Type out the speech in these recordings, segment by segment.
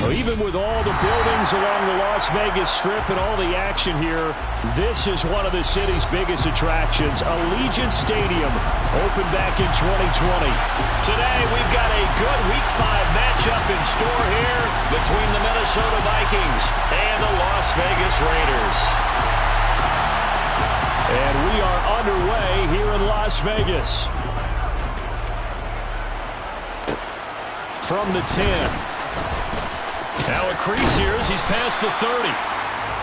Well, even with all the buildings along the Las Vegas Strip and all the action here, this is one of the city's biggest attractions. Allegiant Stadium opened back in 2020. Today, we've got a good Week 5 matchup in store here between the Minnesota Vikings and the Las Vegas Raiders. And we are underway here in Las Vegas. From the 10. Now a crease here as he's past the 30.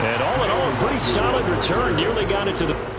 And all in all, a pretty solid return. Nearly got it to the...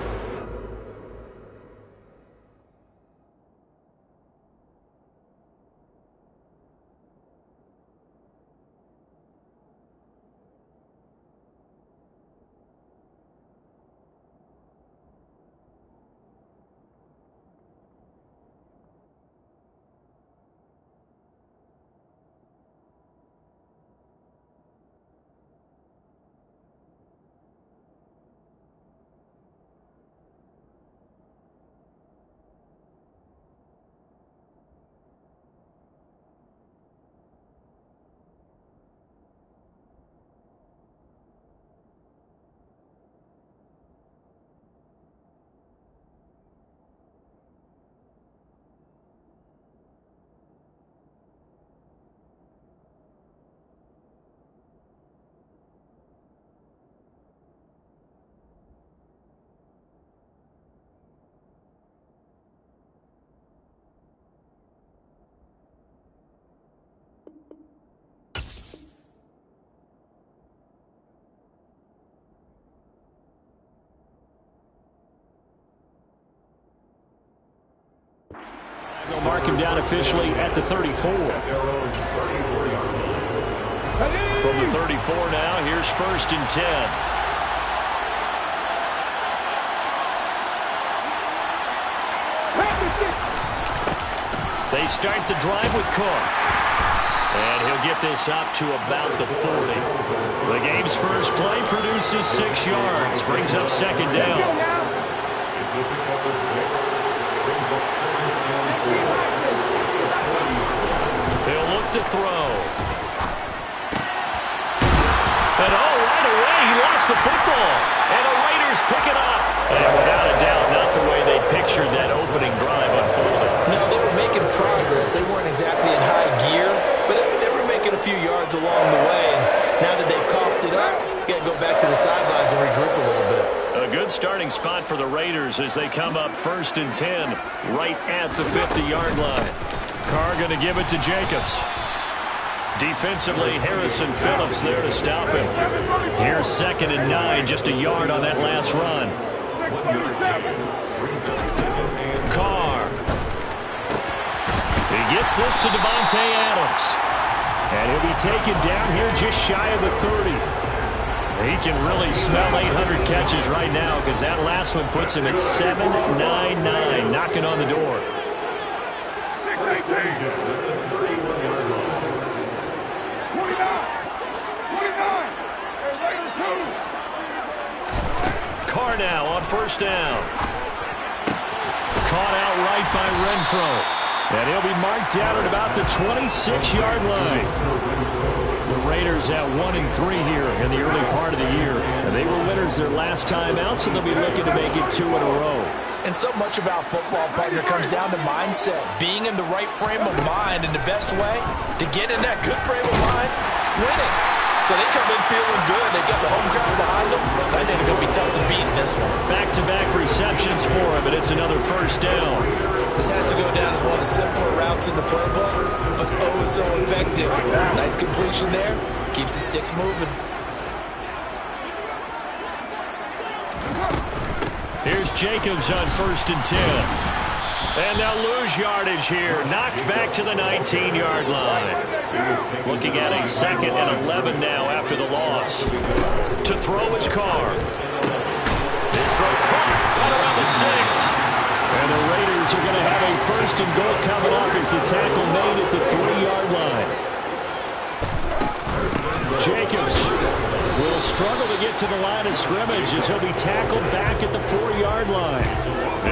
They'll mark him down officially at the 34. From the 34 now, here's 1st and 10. They start the drive with Cook. And he'll get this up to about the 40. The game's first play produces 6 yards. Brings up 2nd down. He'll look to throw. And right away, he lost the football. And the Raiders pick it up. And without a doubt, not the way they pictured that opening drive unfolded. No, they were making progress. They weren't exactly in high gear, but they were making a few yards along the way. And now that they've coughed it up, you got to go back to the sidelines and regroup a little bit. A good starting spot for the Raiders as they come up 1st and 10 right at the 50-yard line. Carr going to give it to Jacobs. Defensively, Harrison Phillips there to stop him. Here's 2nd and 9, just a yard on that last run. Carr. He gets this to Davante Adams. And he'll be taken down here just shy of the 30. He can really smell 800 catches right now because that last one puts him at 799, knocking on the door. Carr now on 1st down. Caught out right by Renfro. And he'll be marked down at about the 26-yard line. The Raiders at 1-3 here in the early part of the year. And they were winners their last time out, so they'll be looking to make it 2 in a row. And so much about football, partner, comes down to mindset. Being in the right frame of mind, and the best way to get in that good frame of mind, winning. So they come in feeling good. They got the home crowd behind them. I think it's going to be tough to beat in this one. Back-to-back receptions for him, and it's another 1st down. This has to go down as one of the simpler routes in the playbook, but oh so effective. Nice completion there. Keeps the sticks moving. Here's Jacobs on 1st and 10. And they'll lose yardage here. Knocked back to the 19-yard line. Looking at a 2nd and 11 now after the loss. To throw is Carr. This throw caught right around the 6. And the Raiders are going to have a 1st and goal coming up as the tackle made at the 3-yard line. Jacobs will struggle to get to the line of scrimmage as he'll be tackled back at the 4-yard line.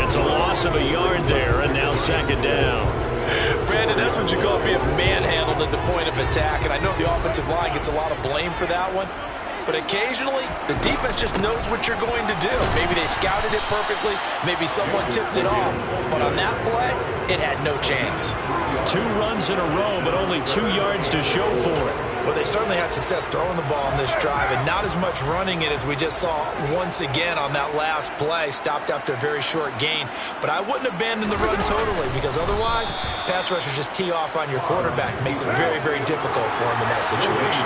It's a loss of a yard there, and now 2nd down. Brandon, that's what you call being manhandled at the point of attack, and I know the offensive line gets a lot of blame for that one. But occasionally, the defense just knows what you're going to do. Maybe they scouted it perfectly. Maybe someone tipped it off. But on that play, it had no chance. 2 runs in a row, but only 2 yards to show for it. Well, they certainly had success throwing the ball on this drive, and not as much running it as we just saw once again on that last play. Stopped after a very short gain. But I wouldn't abandon the run totally, because otherwise, pass rushers just tee off on your quarterback. It makes it very, very difficult for him in that situation.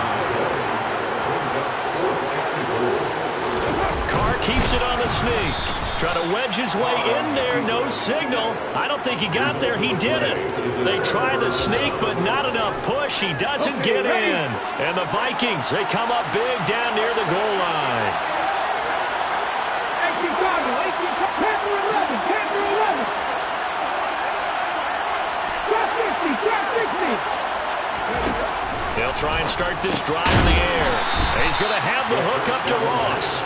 Keeps it on the sneak. Trying to wedge his way in there. No signal. I don't think he got there. He didn't. They try the sneak, but not enough push. He doesn't get in. And the Vikings, they come up big down near the goal line. They'll try and start this drive in the air. He's going to have the hook up to Ross.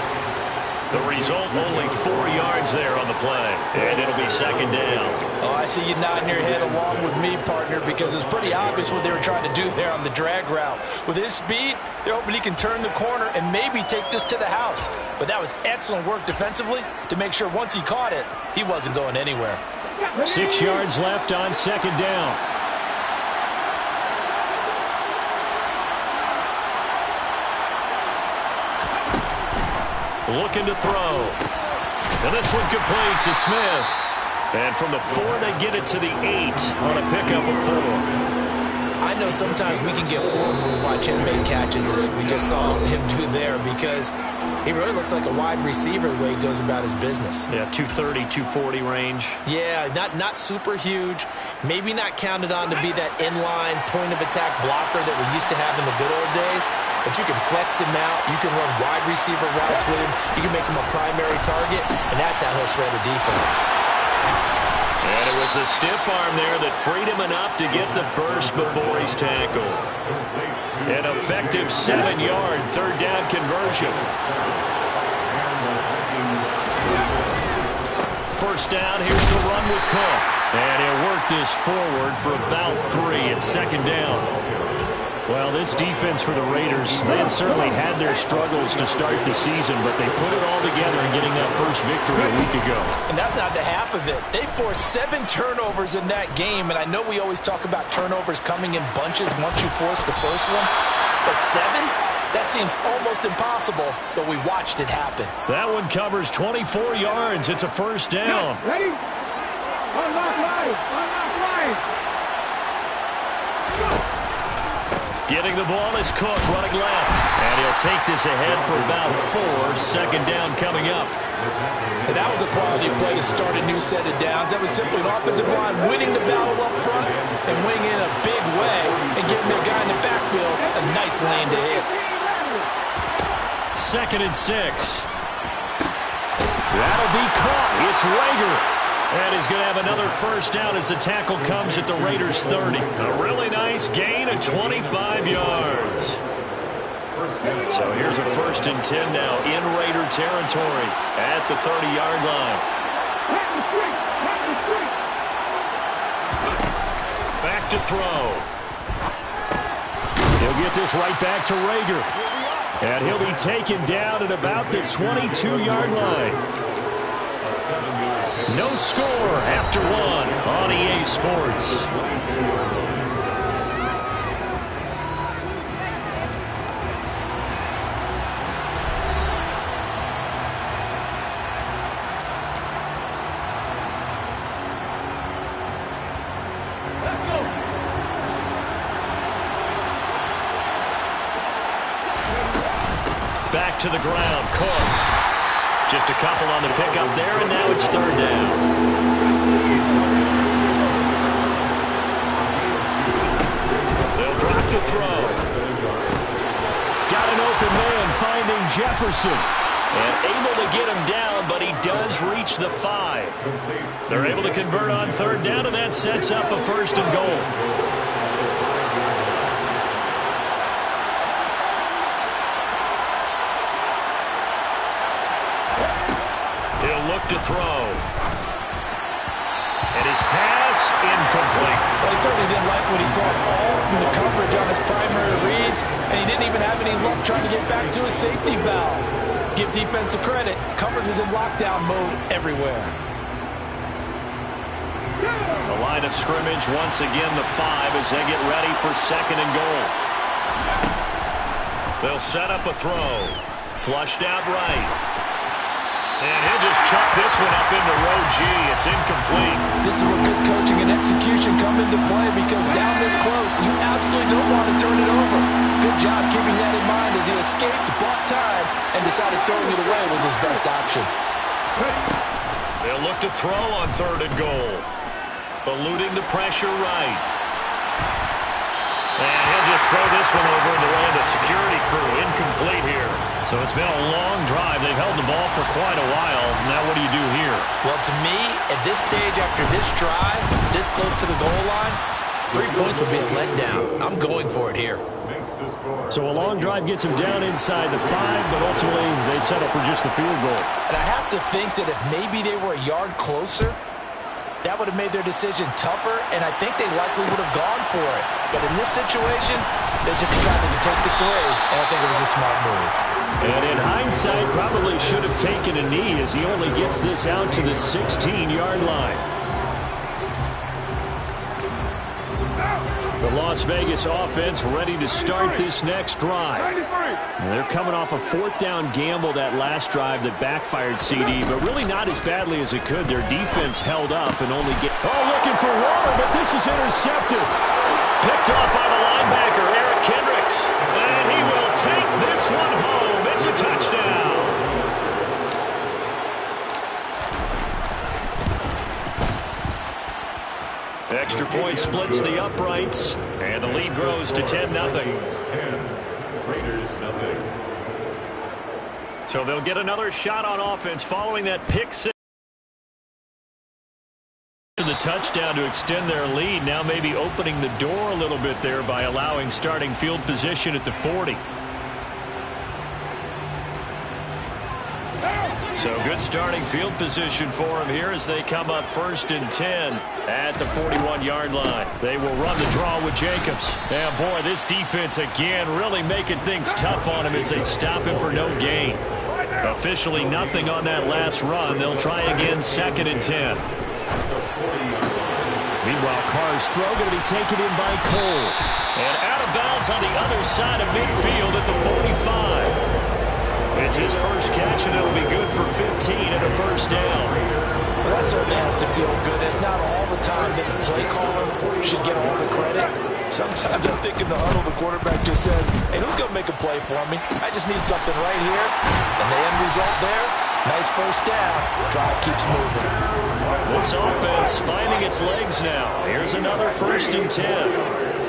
The result, only 4 yards there on the play. And it'll be second down. Oh, I see you nodding your head along with me, partner, because it's pretty obvious what they were trying to do there on the drag route. With his speed, they're hoping he can turn the corner and maybe take this to the house. But that was excellent work defensively to make sure once he caught it, he wasn't going anywhere. 6 yards left on second down. Looking to throw. And this one complete to Smith. And from the 4, they get it to the 8 on a pickup of 4. I know sometimes we can get fooled when we watch him make catches, as we just saw him do there, because he really looks like a wide receiver the way he goes about his business. Yeah, 230, 240 range. Yeah, not super huge. Maybe not counted on to be that inline point-of-attack blocker that we used to have in the good old days. But you can flex him out. You can run wide receiver routes with him. You can make him a primary target, and that's how he'll shred a defense. And it was a stiff arm there that freed him enough to get the first before he's tackled. An effective 7-yard third down conversion. First down, here's the run with Cook. And he'll work this forward for about 3 at second down. Well, this defense for the Raiders, they had certainly had their struggles to start the season, but they put it all together in getting that first victory a week ago. And that's not the half of it. They forced 7 turnovers in that game, and I know we always talk about turnovers coming in bunches once you force the first one, but 7? That seems almost impossible, but we watched it happen. That one covers 24 yards. It's a first down. Ready? Unlock line. Unlock line. Getting the ball is Cook running left. And he'll take this ahead for about 4. Second down coming up. And that was a quality play to start a new set of downs. That was simply an offensive line winning the battle up front and winning in a big way and giving their guy in the backfield a nice lane to hit. 2nd and 6. That'll be caught. It's Rager. And he's going to have another first down as the tackle comes at the Raiders' 30. A really nice gain of 25 yards. So here's a 1st and 10 now in Raider territory at the 30-yard line. Back to throw. He'll get this right back to Rager. And he'll be taken down at about the 22-yard line. No score after 1 on EA Sports. Back to the ground, Cook. Just a couple on the pickup there, and now it's 3rd down. They'll drop to throw. Got an open man finding Jefferson. And able to get him down, but he does reach the 5. They're able to convert on 3rd down, and that sets up a 1st and goal. He'll look to throw. And his pass incomplete. Well, he certainly didn't like what he saw all through the coverage on his primary reads, and he didn't even have any luck trying to get back to his safety valve. Give defense a credit. Coverage is in lockdown mode everywhere. The line of scrimmage once again the 5 as they get ready for 2nd and goal. They'll set up a throw. Flushed out right. And he'll just chuck this one up into row G. It's incomplete. This is where good coaching and execution come into play, because down this close, you absolutely don't want to turn it over. Good job keeping that in mind as he escaped, bought time, and decided throwing it away was his best option. They'll look to throw on 3rd and goal. Eluding the pressure right. And he'll just throw this one over in the way of the security crew. Incomplete here. So it's been a long drive. They've held the ball for quite a while. Now what do you do here? Well, to me, at this stage after this drive, this close to the goal line, 3 points would be a letdown. I'm going for it here. So a long drive gets them down inside the 5, but ultimately they settle for just the field goal. And I have to think that if maybe they were a yard closer, that would have made their decision tougher, and I think they likely would have gone for it. But in this situation, they just decided to take the 3, and I think it was a smart move. And in hindsight, probably should have taken a knee as he only gets this out to the 16-yard line. The Las Vegas offense ready to start this next drive. And they're coming off a 4th down gamble that last drive that backfired CD, but really not as badly as it could. Their defense held up and only get... Oh, looking for Waller, but this is intercepted. Picked off by the linebacker, Eric Kendricks. And he will take this one home. It's a touchdown. Extra point splits the uprights, and the lead grows to 10-0. Raiders 0. So they'll get another shot on offense following that pick six. The touchdown to extend their lead, now maybe opening the door a little bit there by allowing starting field position at the 40. So good starting field position for them here as they come up 1st and 10 at the 41-yard line. They will run the draw with Jacobs. And boy, this defense again really making things tough on him as they stop him for no gain. Officially nothing on that last run. They'll try again 2nd and 10. Meanwhile, Carr's throw going to be taken in by Cole. And out of bounds on the other side of midfield at the 45. It's his first catch, and it'll be good for 15 and a first down. Well, that certainly has to feel good. It's not all the time that the play caller should get all the credit. Sometimes I think in the huddle, the quarterback just says, hey, who's going to make a play for me? I just need something right here. And the end result there, nice first down. Drive keeps moving. This offense finding its legs now. Here's another 1st and 10.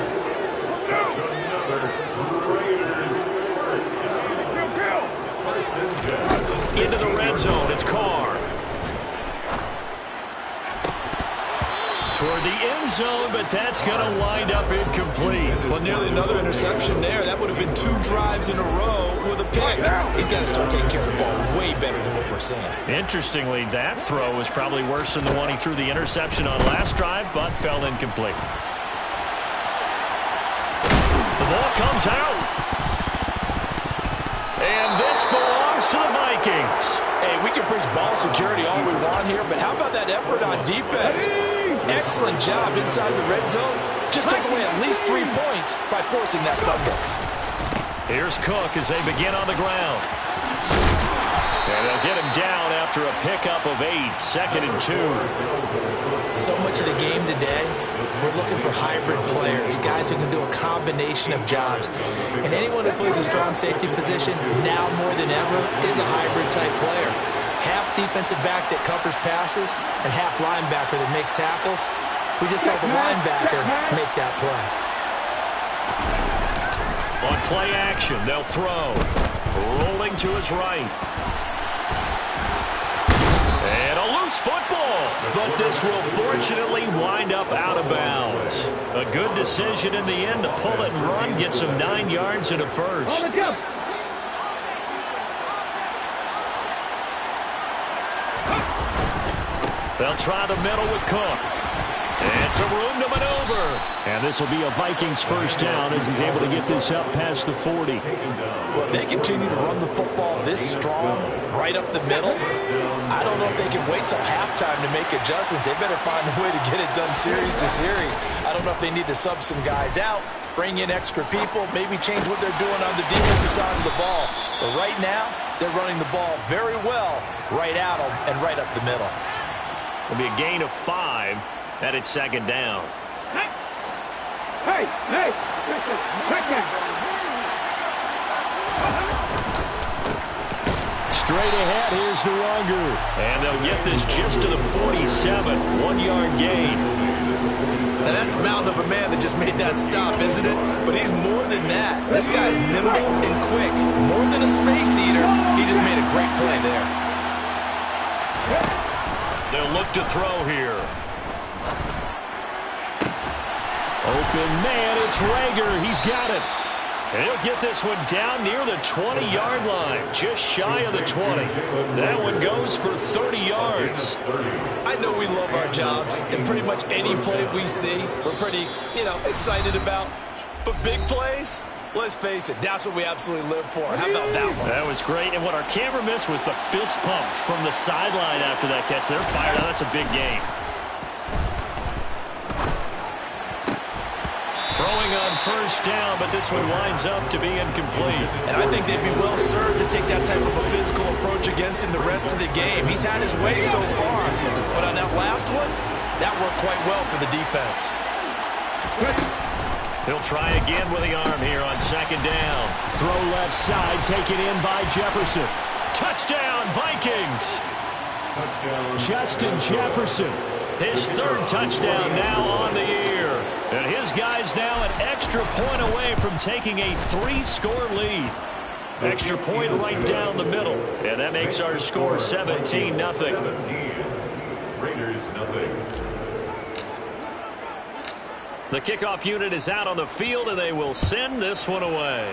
Into the red zone, it's Carr. Toward the end zone, but that's going to wind up incomplete. Well, nearly another interception there. That would have been 2 drives in a row with a pick. He's got to start taking care of the ball way better than what we're seeing. Interestingly, that throw was probably worse than the one he threw the interception on last drive, but fell incomplete. The ball comes out. And this belongs to the Vikings. Hey, we can preach ball security all we want here, but how about that effort on defense? Excellent job inside the red zone. Just took away at least 3 points by forcing that fumble. Here's Cook as they begin on the ground. And they'll get him down after a pickup of 8, 2nd and 2. So much of the game today, we're looking for hybrid players, guys who can do a combination of jobs. And anyone who plays a strong safety position, now more than ever, is a hybrid-type player. Half defensive back that covers passes and half linebacker that makes tackles. We just saw the linebacker make that play. On play action, they'll throw. Rolling to his right. And a loose football, but this will fortunately wind up out of bounds. A good decision in the end to pull it and run, get some 9 yards and a first. They'll try the middle with Cook. And some room to maneuver. And this will be a Vikings first down as he's able to get this up past the 40. Well, if they continue to run the football this strong, right up the middle, I don't know if they can wait till halftime to make adjustments. They better find a way to get it done series to series. I don't know if they need to sub some guys out, bring in extra people, maybe change what they're doing on the defensive side of the ball. But right now, they're running the ball very well right at them and right up the middle. It'll be a gain of 5. And it's second down. Hey! Quick down! Straight ahead, here's Nwangu. And they'll get this just to the 47. 1-yard gain. Now that's a mountain of a man that just made that stop, isn't it? But he's more than that. This guy's nimble and quick. More than a space eater. He just made a great play there. They'll look to throw here. Open man, it's Rager. He's got it. And he'll get this one down near the 20-yard line, just shy of the 20. That one goes for 30 yards. I know we love our jobs, and pretty much any play we see, we're pretty, excited about. But big plays, let's face it, that's what we absolutely live for. How about that one? That was great. And what our camera missed was the fist pump from the sideline after that catch. They're fired out. That's a big game. Throwing on first down, but this one winds up to be incomplete. And I think they'd be well served to take that type of a physical approach against him the rest of the game. He's had his way so far, but on that last one, that worked quite well for the defense. He'll try again with the arm here on second down. Throw left side, taken in by Jefferson. Touchdown, Vikings! Touchdown. Justin Jefferson. His third touchdown now on the year. And his guys now an extra point away from taking a 3-score lead. Extra point right down the middle. And that makes our score 17-0. Raiders, nothing. The kickoff unit is out on the field, and they will send this one away.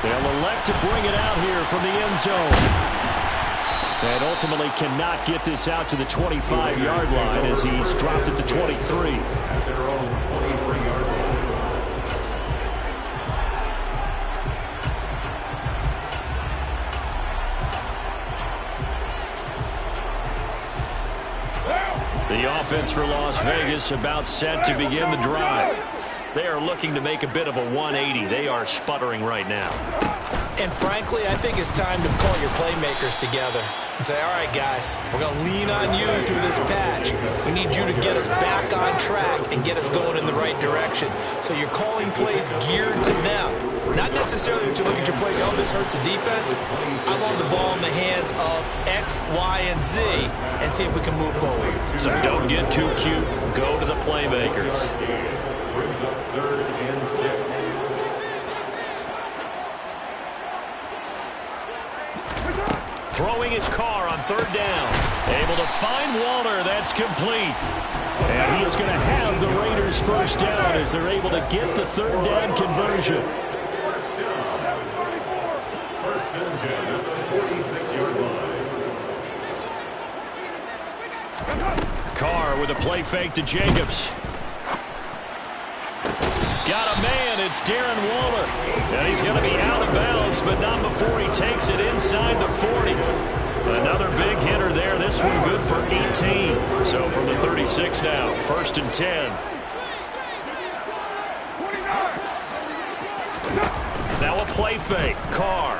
They'll elect to bring it out here from the end zone. And ultimately cannot get this out to the 25-yard line as he's dropped at the 23. At their own 23-yard line. The offense for Las Vegas about set to begin the drive. They are looking to make a bit of a 180. They are sputtering right now. And frankly, I think it's time to call your playmakers together and say, all right, guys, we're going to lean on you through this patch. We need you to get us back on track and get us going in the right direction. So you're calling plays geared to them. Not necessarily that you look at your plays, oh, this hurts the defense. I want the ball in the hands of X, Y, and Z and see if we can move forward. So don't get too cute. Go to the playmakers. Brings up 3rd and 6. Throwing his car on 3rd down. Able to find Waller. That's complete. And he is going to have the Raiders first down as they're able to get the 3rd down conversion. First and 10 at the 46-yard line. Carr with a play fake to Jacobs. Got a man. It's Darren Waller. And he's going to be out of bounds, but not before he takes it inside the 40. Another big hitter there. This one good for 18. So from the 36 now, 1st and 10. Now a play fake. Carr.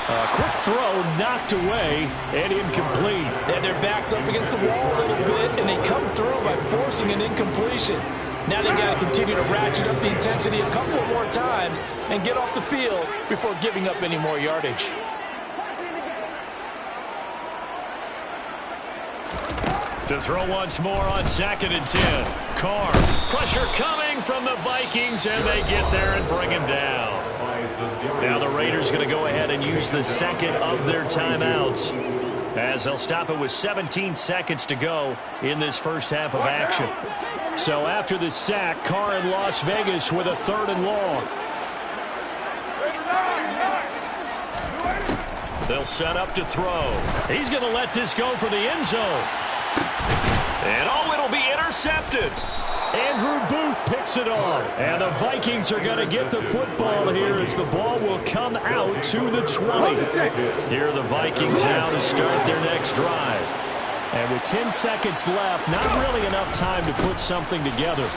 A quick throw knocked away and incomplete. And their backs up against the wall a little bit, and they come through by forcing an incompletion. Now they've got to continue to ratchet up the intensity a couple of more times and get off the field before giving up any more yardage. To throw once more on 2nd and 10. Carr. Pressure coming from the Vikings, and they get there and bring him down. Now the Raiders going to go ahead and use the second of their timeouts as they'll stop it with 17 seconds to go in this first half of action. So after the sack, Carr in Las Vegas with a 3rd and long. They'll set up to throw. He's going to let this go for the end zone. And it'll be intercepted. Andrew Booth picks it off. And the Vikings are going to get the football here as the ball will come out to the 20. Here are the Vikings now to start their next drive. And with 10 seconds left, not really enough time to put something together.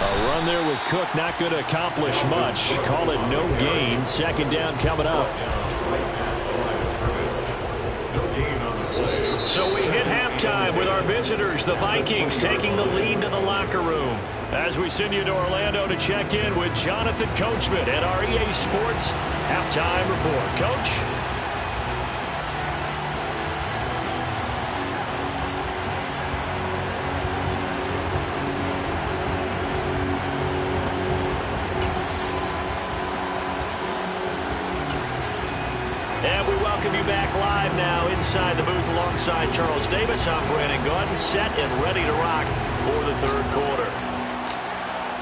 A run there with Cook, not going to accomplish much. Call it no gain. Second down coming up. So we hit halftime with our visitors, the Vikings, taking the lead to the locker room. As we send you to Orlando to check in with Jonathan Coachman at our EA Sports Halftime Report. Coach? And we welcome you back live now inside the booth alongside Charles Davis. I'm Brandon Gaudin, set and ready to rock for the third quarter.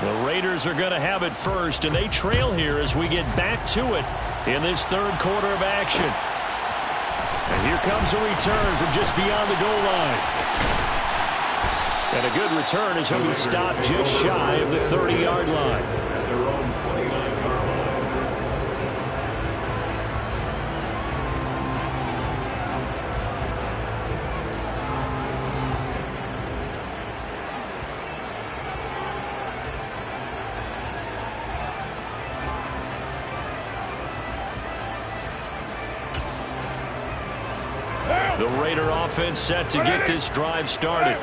The Raiders are going to have it first, and they trail here as we get back to it in this third quarter of action. And here comes a return from just beyond the goal line. And a good return as he'll be stopped just shy of the 30-yard line. The Raider offense set to get this drive started.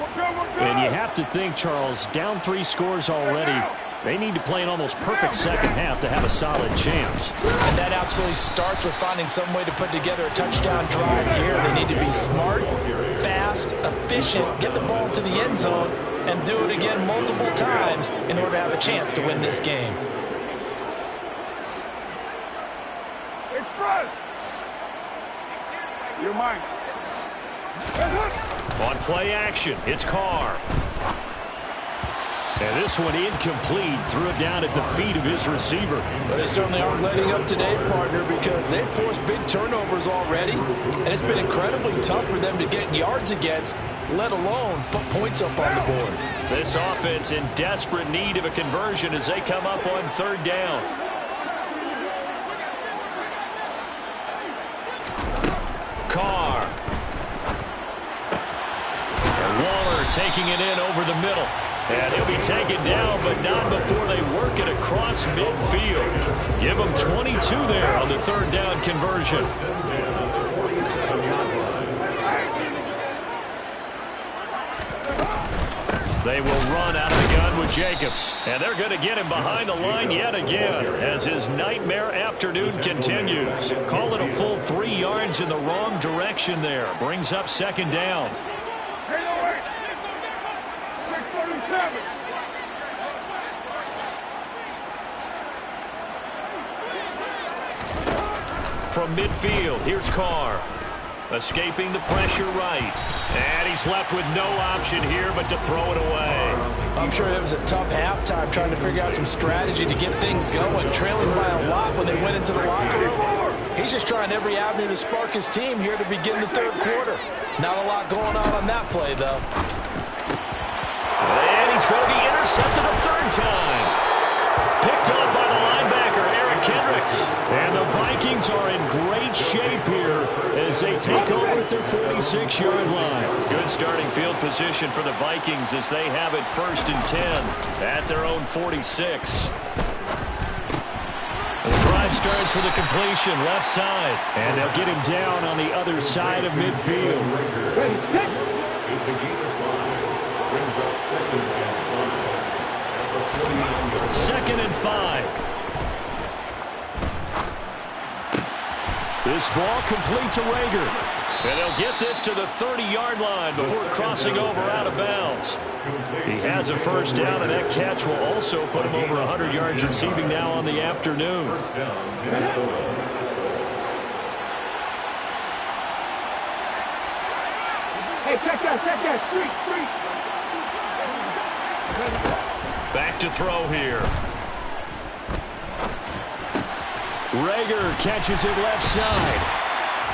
And you have to think, Charles, down 3 scores already. They need to play an almost perfect second half to have a solid chance. And that absolutely starts with finding some way to put together a touchdown drive here. They need to be smart, fast, efficient, get the ball to the end zone, and do it again multiple times in order to have a chance to win this game. Express! You're mine. On play action, it's Carr. And this one incomplete. Threw it down at the feet of his receiver. But they certainly aren't letting up today, partner, because they've forced big turnovers already. And it's been incredibly tough for them to get yards against, let alone put points up on the board. This offense in desperate need of a conversion as they come up on third down. Carr. And Waller taking it in over the middle. And he'll be taken down, but not before they work it across midfield. Give them 22 there on the third down conversion. They will run out of the gun with Jacobs. And they're going to get him behind the line yet again as his nightmare afternoon continues. Call it a full 3 yards in the wrong direction there. Brings up second down. From midfield, here's Carr. Escaping the pressure right. And he's left with no option here but to throw it away. I'm sure it was a tough halftime trying to figure out some strategy to get things going. Trailing by a lot when they went into the locker room. He's just trying every avenue to spark his team here to begin the third quarter. Not a lot going on that play, though. And he's going to be intercepted a third time. Picked up by the linebacker, Eric Kendricks. And the Vikings are in great shape here as they take over at their 46-yard line. Good starting field position for the Vikings as they have it 1st and 10 at their own 46. The drive starts with a completion left side. And they'll get him down on the other side of midfield. Second and 5. This ball complete to Rager. And he'll get this to the 30-yard line before crossing over out of bounds. He has a first down, and that catch will also put him over 100 yards receiving now on the afternoon. Hey, check that. Street. Back to throw here. Reagor catches it left side.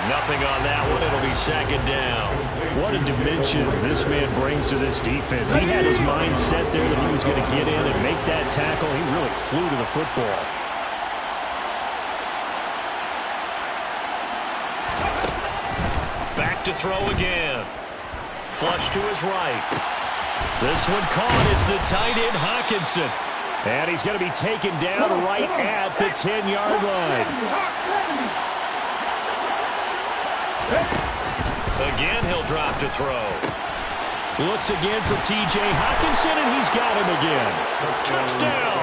Nothing on that one. It'll be second down. What a dimension this man brings to this defense. He had his mind set there that he was going to get in and make that tackle. He really flew to the football. Back to throw again. Flush to his right. This one caught. It's the tight end, Hockenson. And he's going to be taken down right at the 10-yard line. Again, he'll drop to throw. Looks again for T.J. Hockenson, and he's got him again. Touchdown!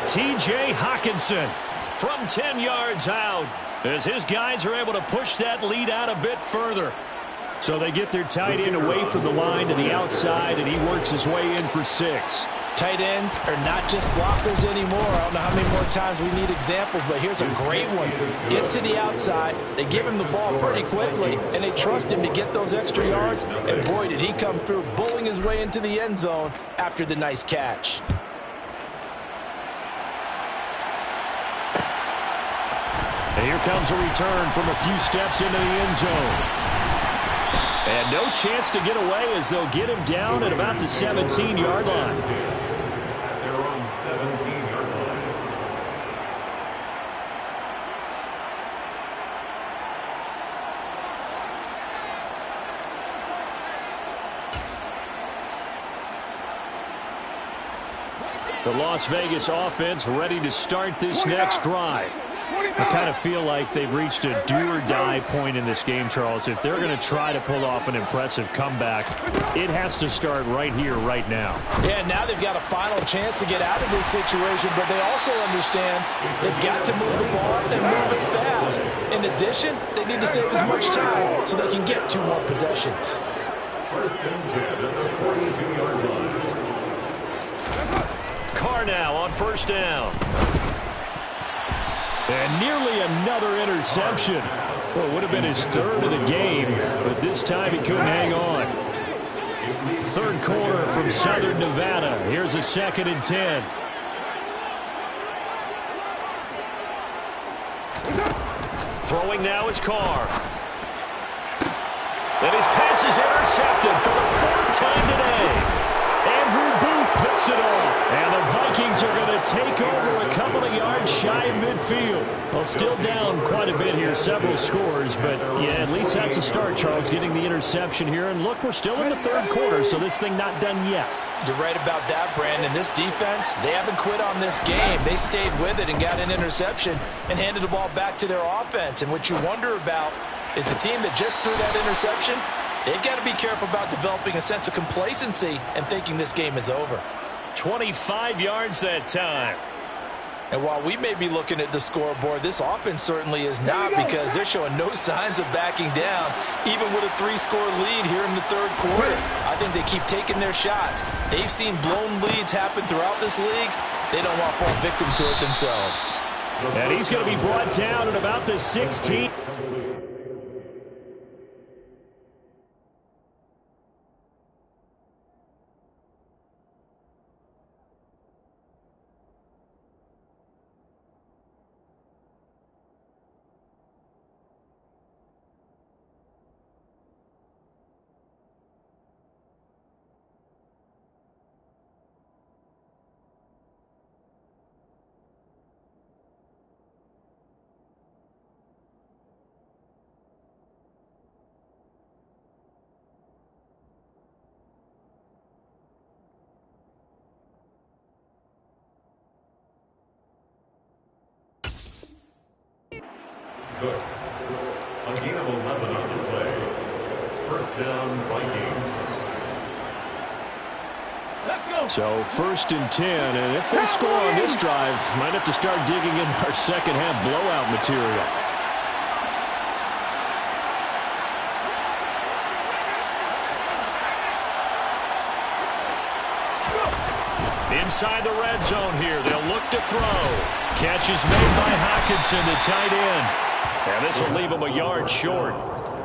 T.J. Hockenson from 10 yards out as his guys are able to push that lead out a bit further. So they get their tight end away from the line to the outside, and he works his way in for 6. Tight ends are not just blockers anymore. I don't know how many more times we need examples, but here's a great one. Gets to the outside, they give him the ball pretty quickly, and they trust him to get those extra yards. And boy, did he come through, bullying his way into the end zone after the nice catch. And here comes a return from a few steps into the end zone. And no chance to get away as they'll get him down at about the 17-yard line. They're on 17-yard line. The Las Vegas offense ready to start this next drive. I kind of feel like they've reached a do-or-die point in this game, Charles. If they're going to try to pull off an impressive comeback, it has to start right here, right now. Yeah, now they've got a final chance to get out of this situation, but they also understand they've got to move the ball and move it fast. In addition, they need to save as much time so they can get 2 more possessions. First and 10 at the 42-yard line. Carr now on first down. And nearly another interception. Well, it would have been his 3rd of the game, but this time he couldn't hang on. 3rd quarter from Southern Nevada. Here's a 2nd and 10. Throwing now is Carr. And his pass is intercepted for the 4th time today. Andrew Booth picks it off. And the Vikings are going to take over a couple of yards shy of midfield. Well, still down quite a bit here, several scores. But, yeah, at least that's a start, Charles, getting the interception here. And, look, we're still in the 3rd quarter, so this thing not done yet. You're right about that, Brandon. This defense, they haven't quit on this game. They stayed with it and got an interception and handed the ball back to their offense. And what you wonder about is the team that just threw that interception, they've got to be careful about developing a sense of complacency and thinking this game is over. 25 yards that time. And while we may be looking at the scoreboard, this offense certainly is not, because they're showing no signs of backing down, even with a 3-score lead here in the 3rd quarter. I think they keep taking their shots. They've seen blown leads happen throughout this league. They don't want to fall victim to it themselves. And he's going to be brought down at about the 16. Good. A gain of 11 on the play. First down, Vikings. So 1st and 10, and if they score on this drive, might have to start digging in our second half blowout material. Inside the red zone here, they'll look to throw. Catch is made by Hockenson, the tight end. And this will leave him a yard short.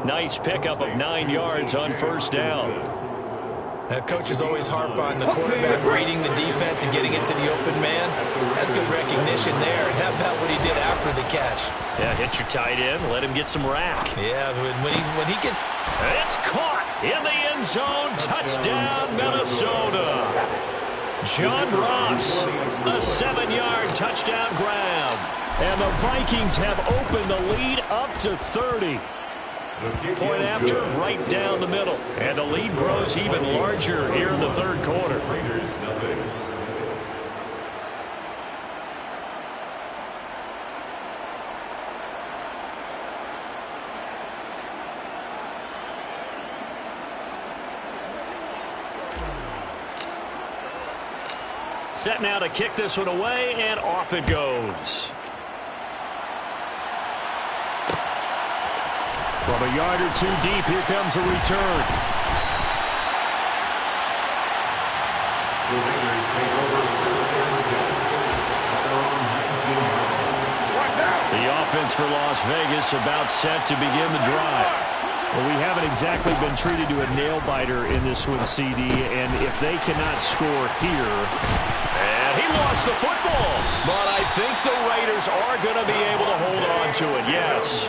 Nice pickup of 9 yards on first down. Coaches always harp on the quarterback reading the defense and getting into the open man. That's good recognition there. And how about what he did after the catch? Yeah, hit your tight end, let him get some rack. Yeah, when he gets... It's caught in the end zone. Touchdown, Minnesota. John Ross, a 7-yard touchdown grab. And the Vikings have opened the lead up to 30. Point after, right down the middle. And the lead grows even larger here in the third quarter. Raiders, nothing. Set now to kick this one away, and off it goes. From a yard or two deep, here comes a return. The Raiders take over The offense for Las Vegas about set to begin the drive. Well, we haven't exactly been treated to a nail-biter in this one, CD, and if they cannot score here... And he lost the football, but I think the Raiders are going to be able to hold on to it, yes.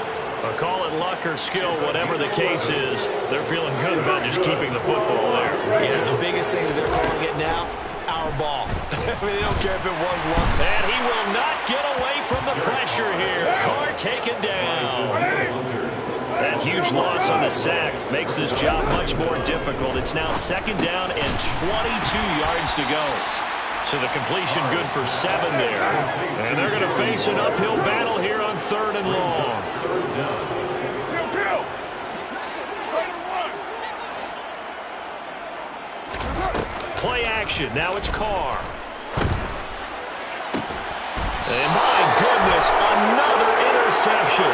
Call it luck or skill, whatever the case is, they're feeling good about just keeping the football there. Yeah, the biggest thing that they're calling it now, our ball. I mean, they don't care if it was luck. And he will not get away from the pressure here. Carr taken down. That huge loss on the sack makes this job much more difficult. It's now 2nd down and 22 yards to go. So the completion good for 7 there. And they're going to face an uphill battle here on 3rd and long. Play action. Now it's Carr. And my goodness, another interception.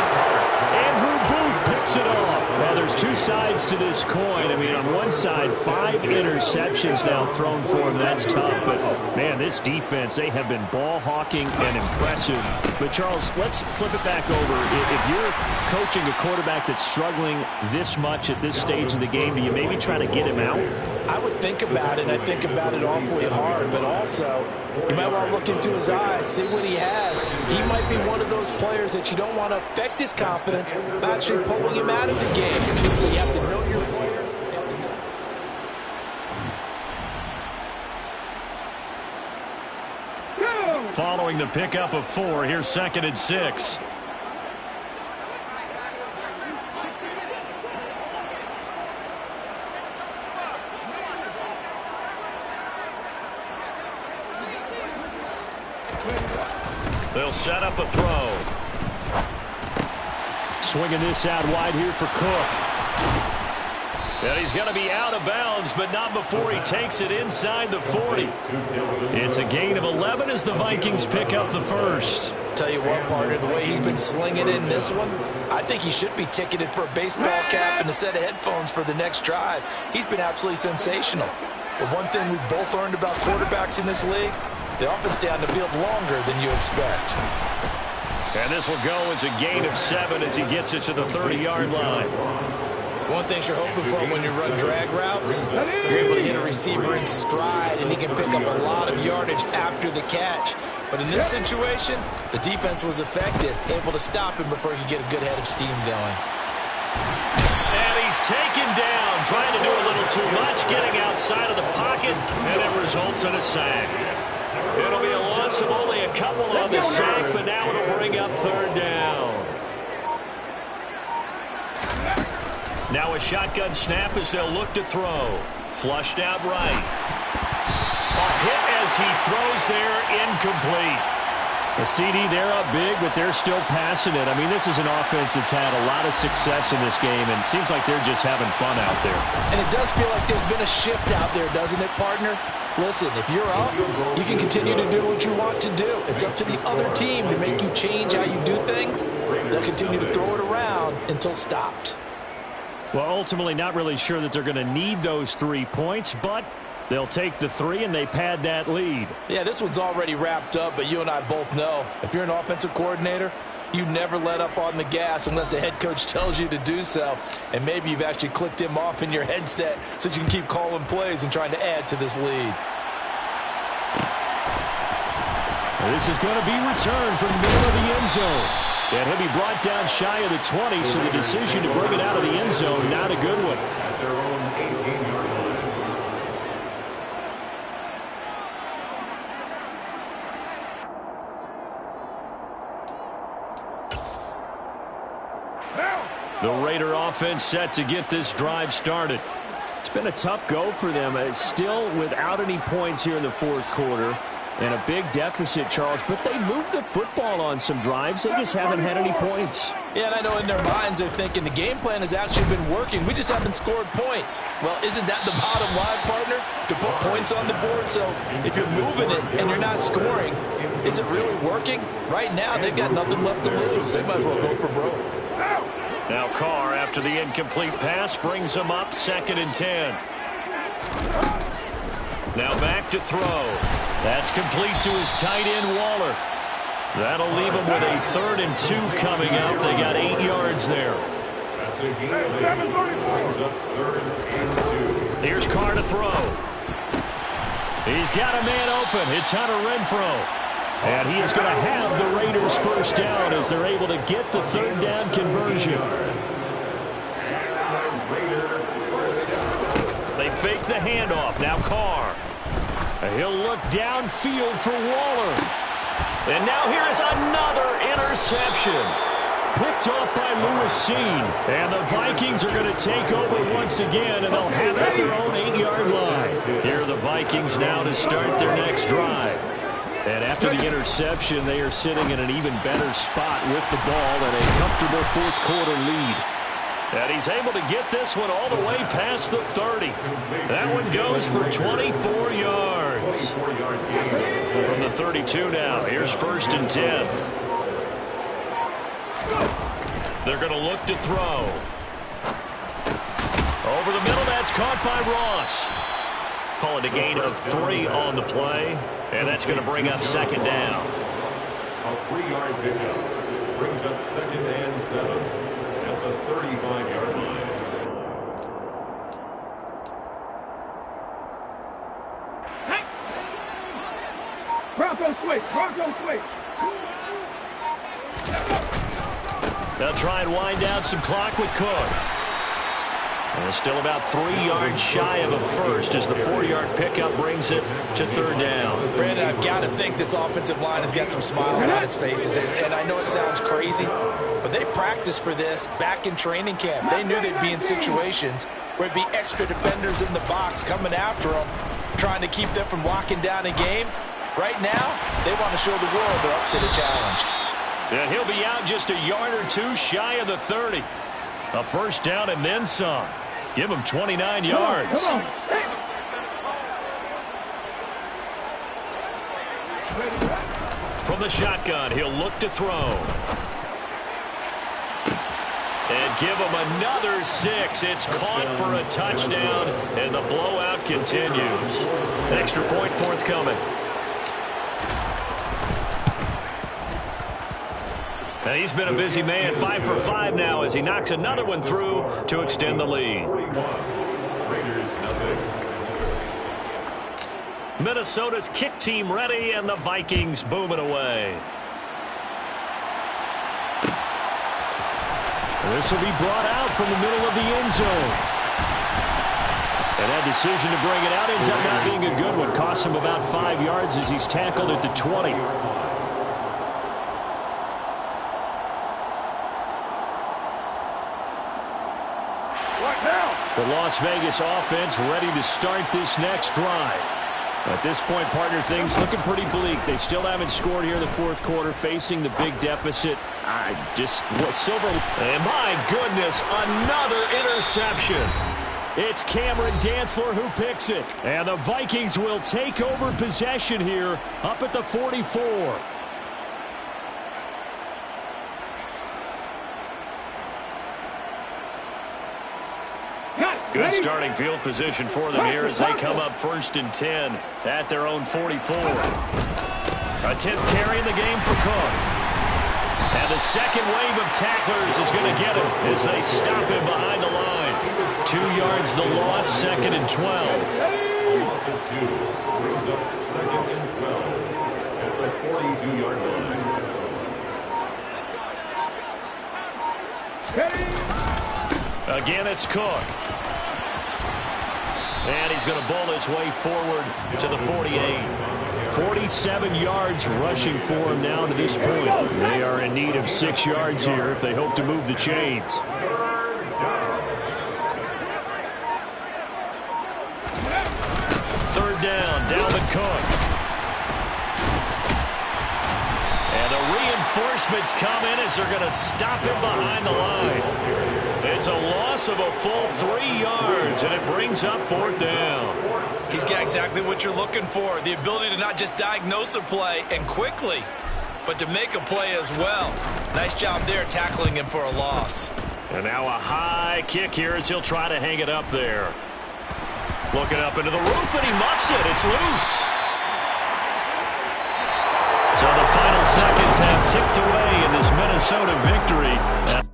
Andrew Booth picks it off. Well, there's two sides to this coin. I mean, on one side, 5 interceptions now thrown for him. That's tough. But, man, this defense, they have been ball hawking and impressive. But, Charles, let's flip it back over. If you're coaching a quarterback that's struggling this much at this stage of the game, do you maybe try to get him out? I would think about it, and I think about it awfully hard. But also, you might want to look into his eyes, see what he has. He might be one of those players that you don't want to affect his confidence by actually pulling him out of the game. So you have to know your players. Following the pickup of 4, here's 2nd and 6. They'll set up a throw. Swinging this out wide here for Cook. And he's going to be out of bounds, but not before he takes it inside the 40. It's a gain of 11 as the Vikings pick up the first. Tell you what, partner, the way he's been slinging in this one, I think he should be ticketed for a baseball cap and a set of headphones for the next drive. He's been absolutely sensational. But one thing we've both learned about quarterbacks in this league, they often stay on the field longer than you expect. And this will go as a gain of 7 as he gets it to the 30-yard line. One thing you're hoping for when you run drag routes, you're able to hit a receiver in stride, and he can pick up a lot of yardage after the catch. But in this situation, the defense was effective, able to stop him before he could get a good head of steam going. And he's taken down, trying to do a little too much, getting outside of the pocket, and it results in a sack. It'll be a loss of only a couple on the sack, but now it'll bring up 3rd down. Now a shotgun snap as they'll look to throw. Flushed out right. A hit as he throws there, incomplete. The CD, they're up big, but they're still passing it. I mean, this is an offense that's had a lot of success in this game, and it seems like they're just having fun out there. And it does feel like there's been a shift out there, doesn't it, partner? Listen, if you're up, you can continue to do what you want to do. It's up to the other team to make you change how you do things. They'll continue to throw it around until stopped. Well, ultimately, not really sure that they're going to need those 3 points, but they'll take the 3 and they pad that lead. Yeah, this one's already wrapped up, but you and I both know if you're an offensive coordinator, You never let up on the gas unless the head coach tells you to do so. And maybe you've actually clicked him off in your headset so you can keep calling plays and trying to add to this lead. This is going to be returned from the middle of the end zone. And he'll be brought down shy of the 20, so the decision to bring it out of the end zone, not a good one. At their own 18-yard line. The Raider offense set to get this drive started. It's been a tough go for them. It's still without any points here in the fourth quarter. And a big deficit, Charles, but they move the football on some drives. They just haven't had any points. Yeah, and I know in their minds they're thinking the game plan has actually been working. We just haven't scored points. Well, isn't that the bottom line, partner? To put points on the board? So if you're moving it and you're not scoring, is it really working? Right now, they've got nothing left to lose. They might as well go for broke. Now Carr, after the incomplete pass, brings him up 2nd and 10. Now back to throw. That's complete to his tight end, Waller. That'll leave him with a 3rd and 2 coming up. They got 8 yards there. That's a gain of 8. Brings up 3rd and 2. Here's Carr to throw. He's got a man open. It's Hunter Renfrow. And he is going to have the Raiders first down as they're able to get the 3rd down conversion. They fake the handoff. Now Carr. He'll look downfield for Waller. And now here is another interception. Picked off by Lewis Cine. And the Vikings are going to take over once again, and they'll have it at their own 8-yard line. Here are the Vikings now to start their next drive. And after the interception, they are sitting in an even better spot with the ball and a comfortable fourth quarter lead. And he's able to get this one all the way past the 30. That one goes for 24 yards. From the 32 now, here's 1st and 10. They're going to look to throw. Over the middle, that's caught by Ross. Call it a gain of 3 on the play, and that's going to bring up 2nd down. A 3-yard pickup brings up 2nd and 7 at the 35-yard line. Bronco switch, Bronco switch. They'll try and wind down some clock with Cook. And still about 3 yards shy of a first as the 4-yard pickup brings it to 3rd down. Brandon, I've got to think this offensive line has got some smiles on its faces. And I know it sounds crazy, but they practiced for this back in training camp. They knew they'd be in situations where it'd be extra defenders in the box coming after them, trying to keep them from locking down a game. Right now, they want to show the world they're up to the challenge. And he'll be out just a yard or 2 shy of the 30. A first down and then some. Give him 29 yards. Come on. From the shotgun, he'll look to throw. And give him another 6. It's caught for a touchdown, and the blowout continues. An extra point forthcoming. And he's been a busy man, 5 for 5 now as he knocks another one through to extend the lead. 41. Raiders nothing. Minnesota's kick team ready, and the Vikings boom it away. This will be brought out from the middle of the end zone. And that decision to bring it out ends up not being a good one. Costs him about 5 yards as he's tackled at the 20. The Las Vegas offense ready to start this next drive. At this point, partner, things looking pretty bleak. They still haven't scored here in the fourth quarter, facing the big deficit. Silver. And my goodness, another interception. It's Cameron Dantzler who picks it. And the Vikings will take over possession here up at the 44. Good starting field position for them here as they come up 1st and 10 at their own 44. A 10th carry in the game for Cook. And the second wave of tacklers is going to get him as they stop him behind the line. 2 yards the loss, 2nd and 12. Loss of 2 brings up 2nd and 12 at the 42-yard line. Again, it's Cook. And he's going to bowl his way forward to the 48. 47 yards rushing for him now to this point. They are in need of 6 yards here if they hope to move the chains. Third down, Dalvin Cook. And the reinforcements come in as they're going to stop him behind the line. It's a loss of a full 3 yards, and it brings up 4th down. He's got exactly what you're looking for, the ability to not just diagnose a play and quickly, but to make a play as well. Nice job there tackling him for a loss. And now a high kick here as he'll try to hang it up there. Looking up into the roof, and he muffs it. It's loose. So the final seconds have ticked away in this Minnesota victory.